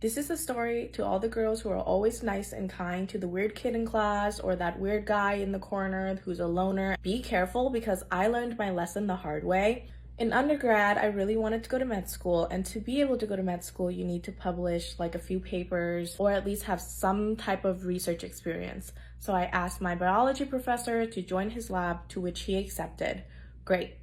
This is a story to all the girls who are always nice and kind to the weird kid in class or that weird guy in the corner who's a loner. Be careful, because I learned my lesson the hard way. In undergrad, I really wanted to go to med school, and to be able to go to med school, you need to publish like a few papers or at least have some type of research experience. So I asked my biology professor to join his lab, to which he accepted. Great.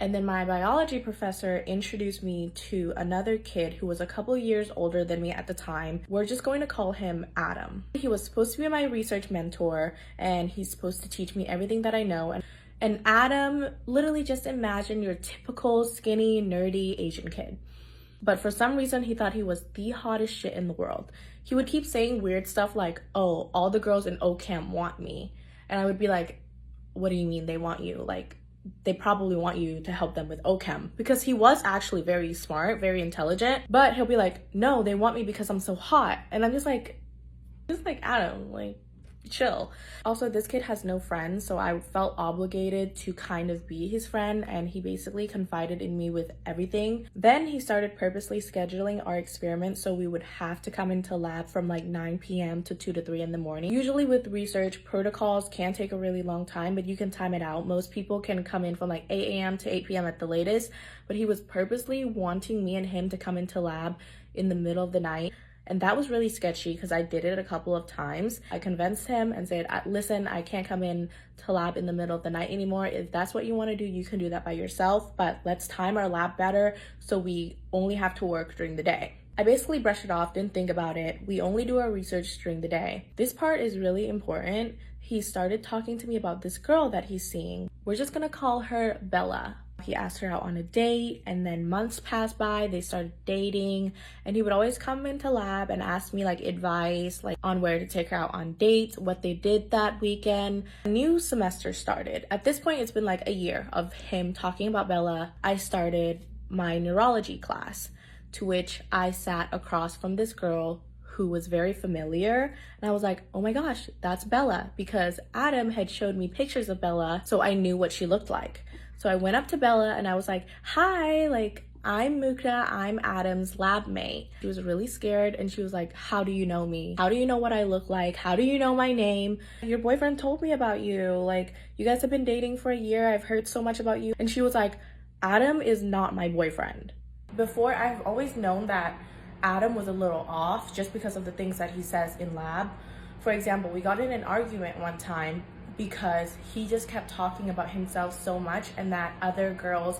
And then my biology professor introduced me to another kid who was a couple years older than me at the time. We're just going to call him Adam. He was supposed to be my research mentor, and he's supposed to teach me everything that I know. And Adam, literally just imagine your typical skinny, nerdy Asian kid. But for some reason, he thought he was the hottest shit in the world. He would keep saying weird stuff like, oh, all the girls in O Camp want me. And I would be like, what do you mean they want you? Like, they probably want you to help them with OChem, because he was actually very smart, very intelligent, but he'll be like, no, they want me because I'm so hot. And I'm just like Adam, like, chill. Also, this kid has no friends, so I felt obligated to kind of be his friend, and he basically confided in me with everything. Then he started purposely scheduling our experiments so we would have to come into lab from like 9 p.m. to 2 to 3 in the morning. Usually with research, protocols can take a really long time, but you can time it out. Most people can come in from like 8 a.m. to 8 p.m. at the latest, but he was purposely wanting me and him to come into lab in the middle of the night. And that was really sketchy because I did it a couple of times. I convinced him and said, listen, I can't come in to lab in the middle of the night anymore. If that's what you want to do, you can do that by yourself, but let's time our lab better so we only have to work during the day. I basically brushed it off, didn't think about it. We only do our research during the day. This part is really important. He started talking to me about this girl that he's seeing. We're just gonna call her Bella. He asked her out on a date, and then months passed by, they started dating, and he would always come into lab and ask me like advice, like on where to take her out on dates, what they did that weekend. A new semester started. At this point, it's been like a year of him talking about Bella. I started my neurology class, to which I sat across from this girl who was very familiar, and I was like, oh my gosh, that's Bella, because Adam had showed me pictures of Bella, so I knew what she looked like. So I went up to Bella and I was like, hi, like, I'm Mukta, I'm Adam's lab mate. She was really scared, and she was like, how do you know me? How do you know what I look like? How do you know my name? Your boyfriend told me about you. Like, you guys have been dating for a year. I've heard so much about you. And she was like, Adam is not my boyfriend. Before, I've always known that Adam was a little off just because of the things that he says in lab. For example, we got in an argument one time because he just kept talking about himself so much and that other girls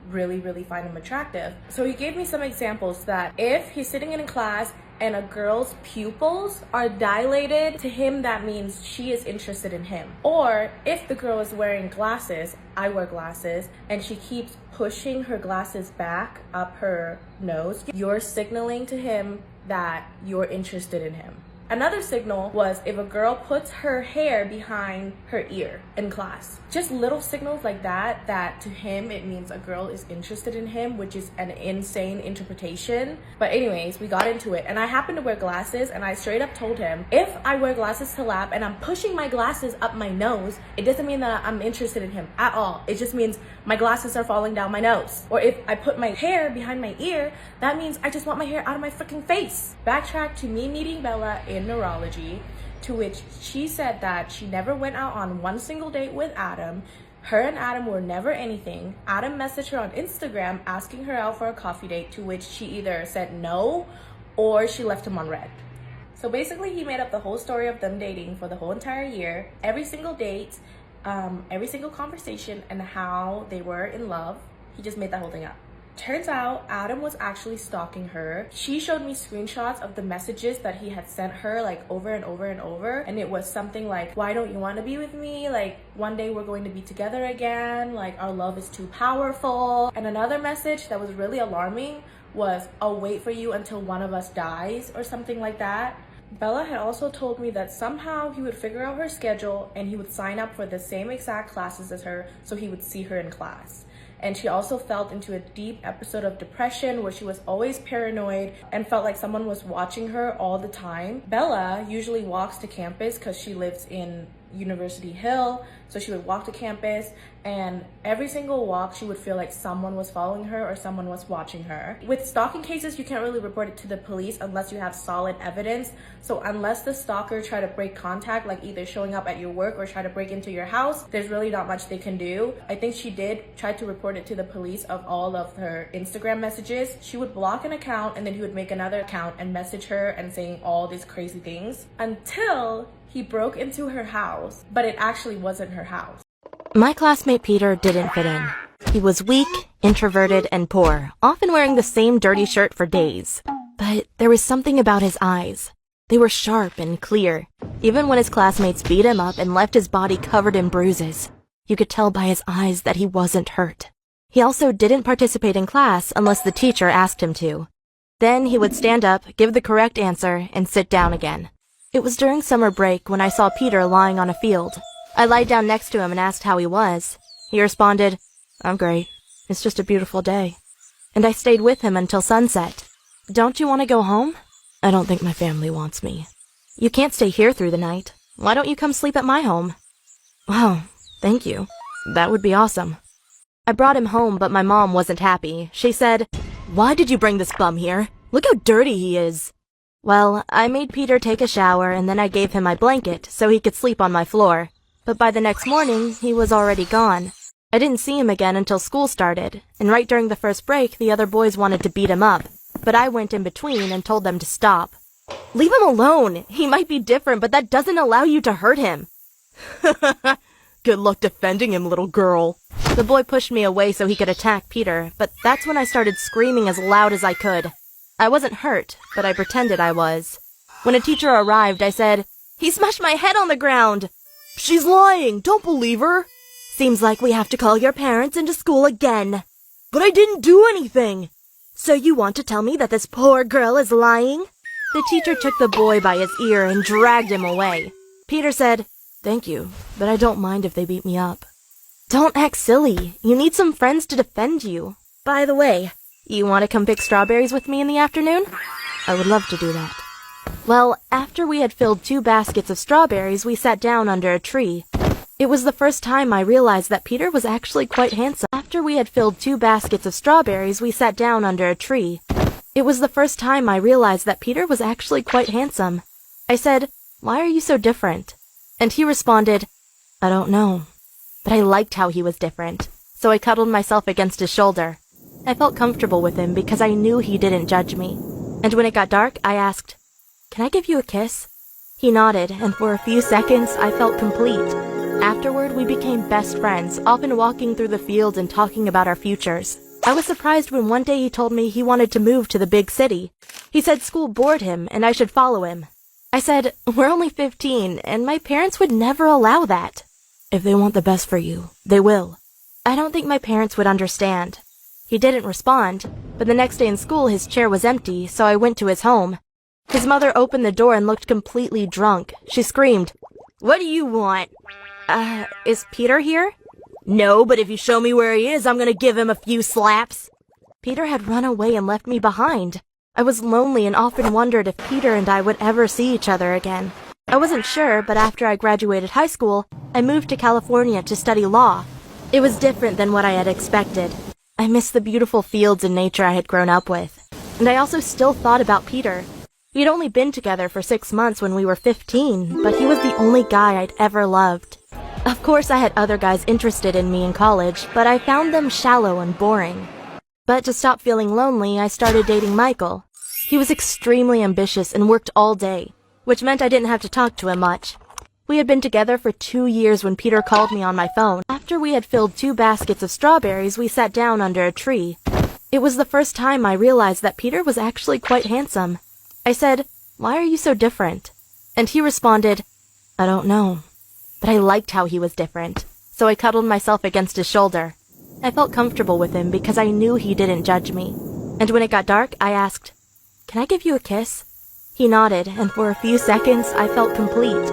really find him attractive. So he gave me some examples that if he's sitting in a class and a girl's pupils are dilated, to him that means she is interested in him. Or if the girl is wearing glasses, I wear glasses, and she keeps pushing her glasses back up her nose, you're signaling to him that you're interested in him. Another signal was if a girl puts her hair behind her ear in class. Just little signals like that, that to him, it means a girl is interested in him, which is an insane interpretation. But anyways, we got into it, and I happened to wear glasses, and I straight up told him, if I wear glasses to lab and I'm pushing my glasses up my nose, it doesn't mean that I'm interested in him at all. It just means my glasses are falling down my nose. Or if I put my hair behind my ear, that means I just want my hair out of my freaking face. Backtrack to me meeting Bella in neurology, to which she said that she never went out on one single date with Adam. Her and Adam were never anything. Adam messaged her on Instagram asking her out for a coffee date, to which she either said no or she left him on red. So basically, he made up the whole story of them dating for the whole entire year, every single date, every single conversation, and how they were in love. He just made that whole thing up. Turns out Adam was actually stalking her. She showed me screenshots of the messages that he had sent her like over and over and over, and it was something like, why don't you want to be with me? Like, one day we're going to be together again. Like, our love is too powerful. And another message that was really alarming was, I'll wait for you until one of us dies, or something like that. Bella had also told me that somehow he would figure out her schedule and he would sign up for the same exact classes as her, so he would see her in class. And she also fell into a deep episode of depression where she was always paranoid and felt like someone was watching her all the time. Bella usually walks to campus because she lives in University Hill, so she would walk to campus, and every single walk she would feel like someone was following her or someone was watching her. With stalking cases, you can't really report it to the police unless you have solid evidence. So unless the stalker try to break contact, like either showing up at your work or try to break into your house, there's really not much they can do. I think she did try to report it to the police of all of her Instagram messages. She would block an account and then he would make another account and message her and saying all these crazy things until he broke into her house, but it actually wasn't her house. My classmate Peter didn't fit in. He was weak, introverted, and poor, often wearing the same dirty shirt for days. But there was something about his eyes. They were sharp and clear. Even when his classmates beat him up and left his body covered in bruises, you could tell by his eyes that he wasn't hurt. He also didn't participate in class unless the teacher asked him to. Then he would stand up, give the correct answer, and sit down again. It was during summer break when I saw Peter lying on a field. I lied down next to him and asked how he was. He responded, "I'm great. It's just a beautiful day." And I stayed with him until sunset. "Don't you want to go home?" "I don't think my family wants me." "You can't stay here through the night. Why don't you come sleep at my home?" "Wow, thank you. That would be awesome." I brought him home, but my mom wasn't happy. She said, "Why did you bring this bum here? Look how dirty he is." Well, I made Peter take a shower and then I gave him my blanket so he could sleep on my floor. But by the next morning, he was already gone. I didn't see him again until school started, and right during the first break, the other boys wanted to beat him up, but I went in between and told them to stop. "Leave him alone! He might be different, but that doesn't allow you to hurt him." "Good luck defending him, little girl." The boy pushed me away so he could attack Peter, but that's when I started screaming as loud as I could. I wasn't hurt, but I pretended I was. When a teacher arrived, I said, "He smashed my head on the ground." "She's lying. Don't believe her." "Seems like we have to call your parents into school again." "But I didn't do anything." "So you want to tell me that this poor girl is lying?" The teacher took the boy by his ear and dragged him away. Peter said, "Thank you, but I don't mind if they beat me up." "Don't act silly. You need some friends to defend you. By the way, you want to come pick strawberries with me in the afternoon?" "I would love to do that." Well, after we had filled 2 baskets of strawberries, we sat down under a tree. It was the first time I realized that Peter was actually quite handsome. After we had filled 2 baskets of strawberries, we sat down under a tree. It was the first time I realized that Peter was actually quite handsome. I said, "Why are you so different?" And he responded, "I don't know." But I liked how he was different, so I cuddled myself against his shoulder. I felt comfortable with him because I knew he didn't judge me. And when it got dark, I asked, "Can I give you a kiss?" He nodded, and for a few seconds, I felt complete. Afterward, we became best friends, often walking through the fields and talking about our futures. I was surprised when one day he told me he wanted to move to the big city. He said school bored him and I should follow him. I said, "We're only 15, and my parents would never allow that." "If they want the best for you, they will." I don't think my parents would understand. He didn't respond, but the next day in school his chair was empty, so I went to his home. His mother opened the door and looked completely drunk. She screamed, "What do you want?" Is Peter here?" "No, but if you show me where he is, I'm gonna give him a few slaps." Peter had run away and left me behind. I was lonely and often wondered if Peter and I would ever see each other again. I wasn't sure, but after I graduated high school, I moved to California to study law. It was different than what I had expected. I missed the beautiful fields and nature I had grown up with. And I also still thought about Peter. We'd only been together for 6 months when we were 15, but he was the only guy I'd ever loved. Of course, I had other guys interested in me in college, but I found them shallow and boring. But to stop feeling lonely, I started dating Michael. He was extremely ambitious and worked all day, which meant I didn't have to talk to him much. We had been together for 2 years when Peter called me on my phone. After we had filled 2 baskets of strawberries, we sat down under a tree. It was the first time I realized that Peter was actually quite handsome. I said, "Why are you so different?" And he responded, "I don't know." But I liked how he was different, so I cuddled myself against his shoulder. I felt comfortable with him because I knew he didn't judge me. And when it got dark, I asked, "Can I give you a kiss?" He nodded, and for a few seconds, I felt complete.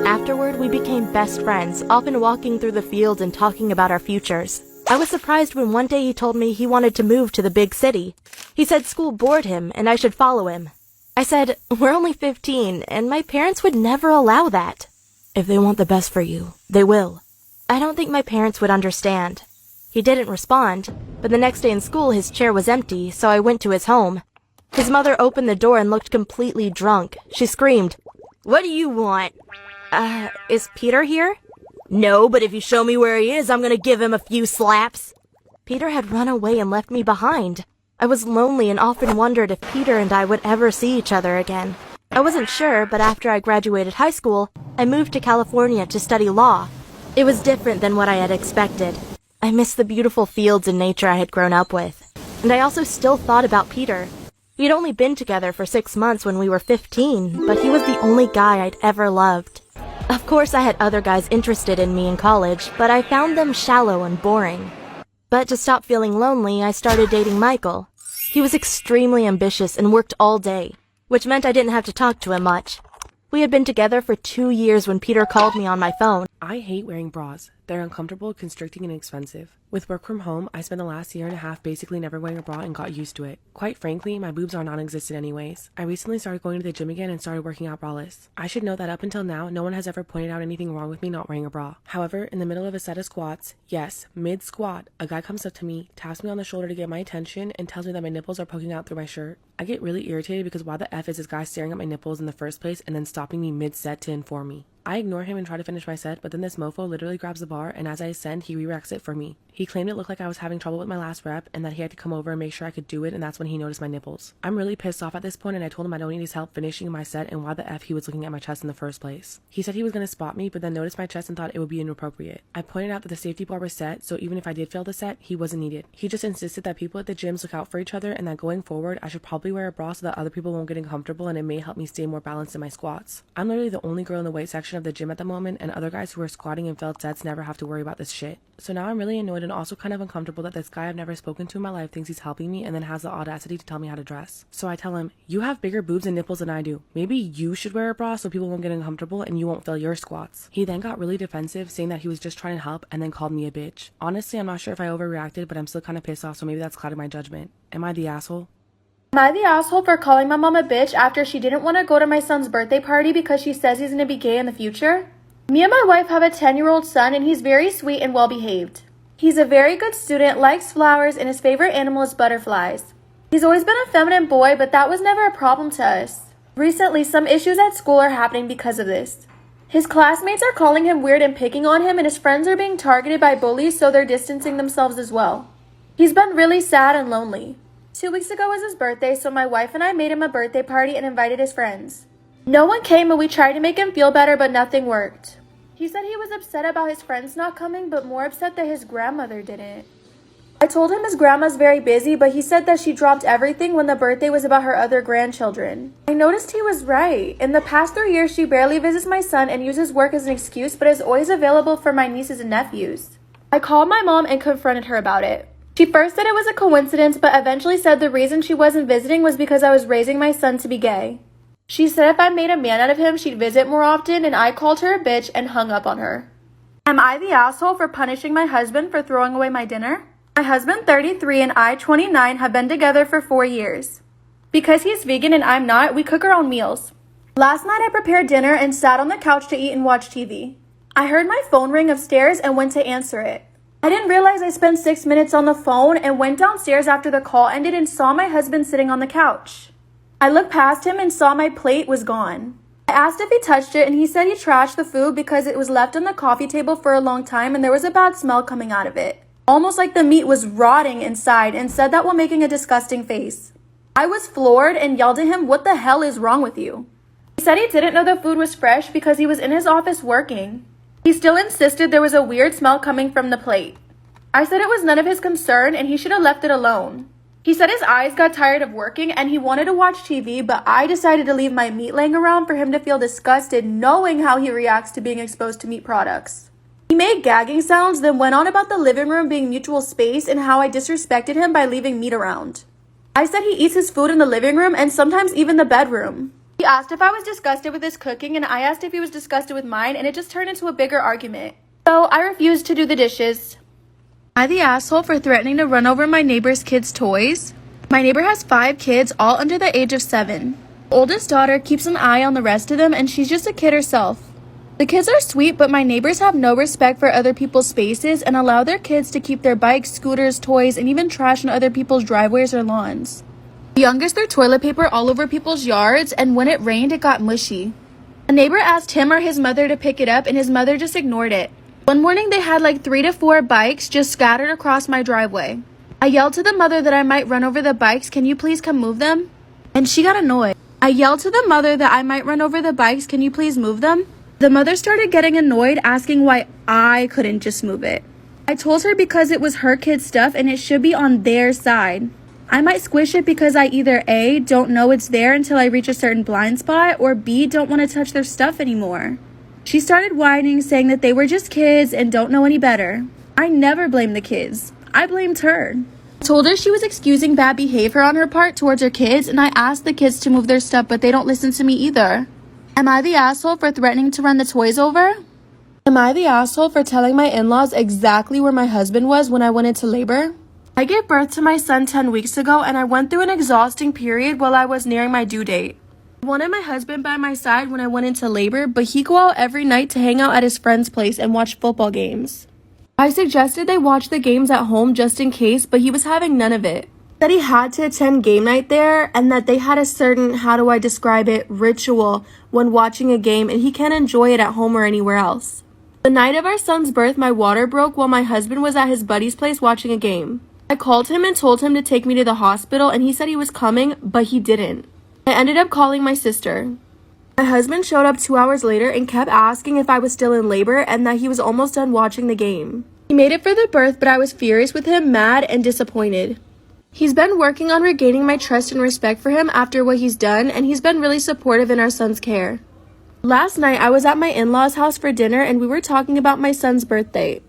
Afterward, we became best friends, often walking through the fields and talking about our futures. I was surprised when one day he told me he wanted to move to the big city. He said school bored him and I should follow him. I said, "We're only 15, and my parents would never allow that." "If they want the best for you, they will." I don't think my parents would understand. He didn't respond, but the next day in school his chair was empty, so I went to his home. His mother opened the door and looked completely drunk. She screamed, "What do you want?" Is Peter here?" "No, but if you show me where he is, I'm gonna give him a few slaps." Peter had run away and left me behind. I was lonely and often wondered if Peter and I would ever see each other again. I wasn't sure, but after I graduated high school, I moved to California to study law. It was different than what I had expected. I missed the beautiful fields and nature I had grown up with. And I also still thought about Peter. We'd only been together for 6 months when we were 15, but he was the only guy I'd ever loved. Of course, I had other guys interested in me in college, but I found them shallow and boring. But to stop feeling lonely, I started dating Michael. He was extremely ambitious and worked all day, which meant I didn't have to talk to him much. We had been together for 2 years when Peter called me on my phone. I hate wearing bras. They're uncomfortable, constricting, and expensive. With work from home, I spent the last year and a half basically never wearing a bra and got used to it. Quite frankly, my boobs are non-existent anyways. I recently started going to the gym again and started working out braless. I should note that up until now, no one has ever pointed out anything wrong with me not wearing a bra. However, in the middle of a set of squats, yes, mid-squat, a guy comes up to me, taps me on the shoulder to get my attention, and tells me that my nipples are poking out through my shirt. I get really irritated because why the F is this guy staring at my nipples in the first place and then stopping me mid-set to inform me? I ignore him and try to finish my set, but then this mofo literally grabs the bar, and as I ascend, he re-racks it for me. He claimed it looked like I was having trouble with my last rep, and that he had to come over and make sure I could do it, and that's when he noticed my nipples. I'm really pissed off at this point, and I told him I don't need his help finishing my set and why the F he was looking at my chest in the first place. He said he was gonna spot me, but then noticed my chest and thought it would be inappropriate. I pointed out that the safety bar was set, so even if I did fail the set, he wasn't needed. He just insisted that people at the gyms look out for each other, and that going forward, I should probably wear a bra so that other people won't get uncomfortable, and it may help me stay more balanced in my squats. I'm literally the only girl in the weight section of the gym at the moment, and other guys who are squatting and failed sets never have to worry about this shit. So now I'm really annoyed and also kind of uncomfortable that this guy I've never spoken to in my life thinks he's helping me and then has the audacity to tell me how to dress. So I tell him, "You have bigger boobs and nipples than I do. Maybe you should wear a bra so people won't get uncomfortable and you won't fail your squats." He then got really defensive, saying that he was just trying to help and then called me a bitch. Honestly, I'm not sure if I overreacted, but I'm still kind of pissed off, so maybe that's clouding my judgment. Am I the asshole? Am I the asshole for calling my mom a bitch after she didn't want to go to my son's birthday party because she says he's going to be gay in the future? Me and my wife have a 10-year-old son, and he's very sweet and well-behaved. He's a very good student, likes flowers, and his favorite animal is butterflies. He's always been a feminine boy, but that was never a problem to us. Recently, some issues at school are happening because of this. His classmates are calling him weird and picking on him, and his friends are being targeted by bullies, so they're distancing themselves as well. He's been really sad and lonely. 2 weeks ago was his birthday, so my wife and I made him a birthday party and invited his friends. No one came, and we tried to make him feel better, but nothing worked. He said he was upset about his friends not coming, but more upset that his grandmother didn't. I told him his grandma's very busy, but he said that she dropped everything when the birthday was about her other grandchildren. I noticed he was right. In the past 3 years, she barely visits my son and uses work as an excuse, but is always available for my nieces and nephews. I called my mom and confronted her about it. She first said it was a coincidence, but eventually said the reason she wasn't visiting was because I was raising my son to be gay. She said if I made a man out of him, she'd visit more often, and I called her a bitch and hung up on her. Am I the asshole for punishing my husband for throwing away my dinner? My husband, 33, and I, 29, have been together for 4 years. Because he's vegan and I'm not, we cook our own meals. Last night I prepared dinner and sat on the couch to eat and watch TV. I heard my phone ring upstairs and went to answer it. I didn't realize I spent 6 minutes on the phone and went downstairs after the call ended and saw my husband sitting on the couch. I looked past him and saw my plate was gone. I asked if he touched it, and he said he trashed the food because it was left on the coffee table for a long time and there was a bad smell coming out of it, almost like the meat was rotting inside, and said that while making a disgusting face. I was floored and yelled at him, "What the hell is wrong with you?" He said he didn't know the food was fresh because he was in his office working. He still insisted there was a weird smell coming from the plate. I said it was none of his concern and he should have left it alone. He said his eyes got tired of working and he wanted to watch TV, but I decided to leave my meat laying around for him to feel disgusted knowing how he reacts to being exposed to meat products. He made gagging sounds, then went on about the living room being mutual space and how I disrespected him by leaving meat around. I said he eats his food in the living room and sometimes even the bedroom. He asked if I was disgusted with his cooking and I asked if he was disgusted with mine, and it just turned into a bigger argument. So I refused to do the dishes. Am I the asshole for threatening to run over my neighbor's kids' toys? My neighbor has 5 kids, all under the age of 7. The oldest daughter keeps an eye on the rest of them, and she's just a kid herself. The kids are sweet, but my neighbors have no respect for other people's spaces and allow their kids to keep their bikes, scooters, toys, and even trash in other people's driveways or lawns. The youngest threw toilet paper all over people's yards, and when it rained, it got mushy. A neighbor asked him or his mother to pick it up, and his mother just ignored it. One morning, they had like 3 to 4 bikes just scattered across my driveway. I yelled to the mother that I might run over the bikes. Can you please come move them? And she got annoyed. I yelled to the mother that I might run over the bikes. Can you please move them? The mother started getting annoyed, asking why I couldn't just move it. I told her because it was her kid's stuff and it should be on their side. I might squish it because I either A, don't know it's there until I reach a certain blind spot, or B, don't want to touch their stuff anymore. She started whining, saying that they were just kids and don't know any better. I never blamed the kids. I blamed her. I told her she was excusing bad behavior on her part towards her kids, and I asked the kids to move their stuff, but they don't listen to me either. Am I the asshole for threatening to run the toys over? Am I the asshole for telling my in-laws exactly where my husband was when I went into labor? I gave birth to my son 10 weeks ago, and I went through an exhausting period while I was nearing my due date. I wanted my husband by my side when I went into labor, but he'd go out every night to hang out at his friend's place and watch football games. I suggested they watch the games at home just in case, but he was having none of it. That he had to attend game night there and that they had a certain, how do I describe it, ritual when watching a game, and he can't enjoy it at home or anywhere else. The night of our son's birth, my water broke while my husband was at his buddy's place watching a game. I called him and told him to take me to the hospital, and he said he was coming, but he didn't. I ended up calling my sister. My husband showed up 2 hours later and kept asking if I was still in labor and that he was almost done watching the game. He made it for the birth, but I was furious with him, mad and disappointed. He's been working on regaining my trust and respect for him after what he's done, and he's been really supportive in our son's care. Last night, I was at my in-laws' house for dinner, and we were talking about my son's birthday.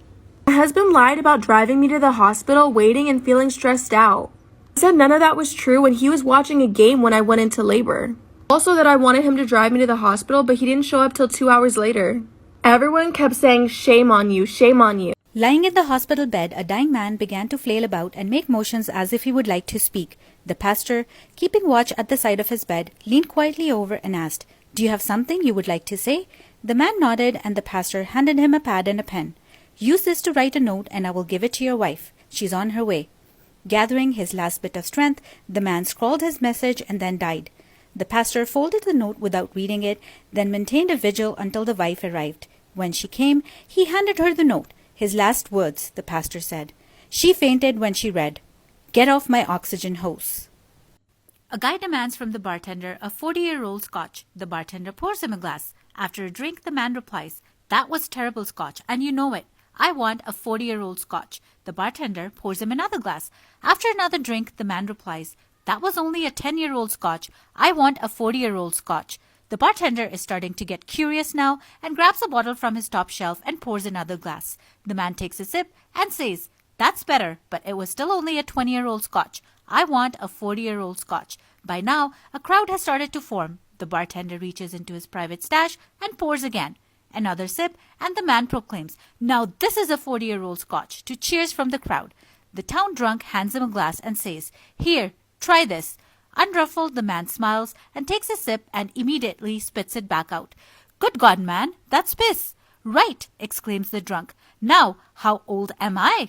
My husband lied about driving me to the hospital, waiting and feeling stressed out. He said none of that was true when he was watching a game when I went into labor. Also that I wanted him to drive me to the hospital, but he didn't show up till 2 hours later. Everyone kept saying, "Shame on you, shame on you." Lying in the hospital bed, a dying man began to flail about and make motions as if he would like to speak. The pastor, keeping watch at the side of his bed, leaned quietly over and asked, "Do you have something you would like to say?" The man nodded, and the pastor handed him a pad and a pen. "Use this to write a note, and I will give it to your wife. She's on her way." Gathering his last bit of strength, the man scrawled his message and then died. The pastor folded the note without reading it, then maintained a vigil until the wife arrived. When she came, he handed her the note. His last words, the pastor said. She fainted when she read, "Get off my oxygen hose." A guy demands from the bartender a 40-year-old scotch. The bartender pours him a glass. After a drink, the man replies, "That was terrible scotch, and you know it. I want a 40-year-old scotch." The bartender pours him another glass. After another drink, the man replies, "That was only a 10-year-old scotch. I want a 40-year-old scotch." The bartender is starting to get curious now and grabs a bottle from his top shelf and pours another glass. The man takes a sip and says, "That's better, but it was still only a 20-year-old scotch. I want a 40-year-old scotch." By now, a crowd has started to form. The bartender reaches into his private stash and pours again. Another sip, and the man proclaims, "Now this is a 40-year-old scotch," to cheers from the crowd. The town drunk hands him a glass and says, "Here, try this." Unruffled, the man smiles and takes a sip and immediately spits it back out. "Good God, man, that's piss." "Right," exclaims the drunk. "Now, how old am I?"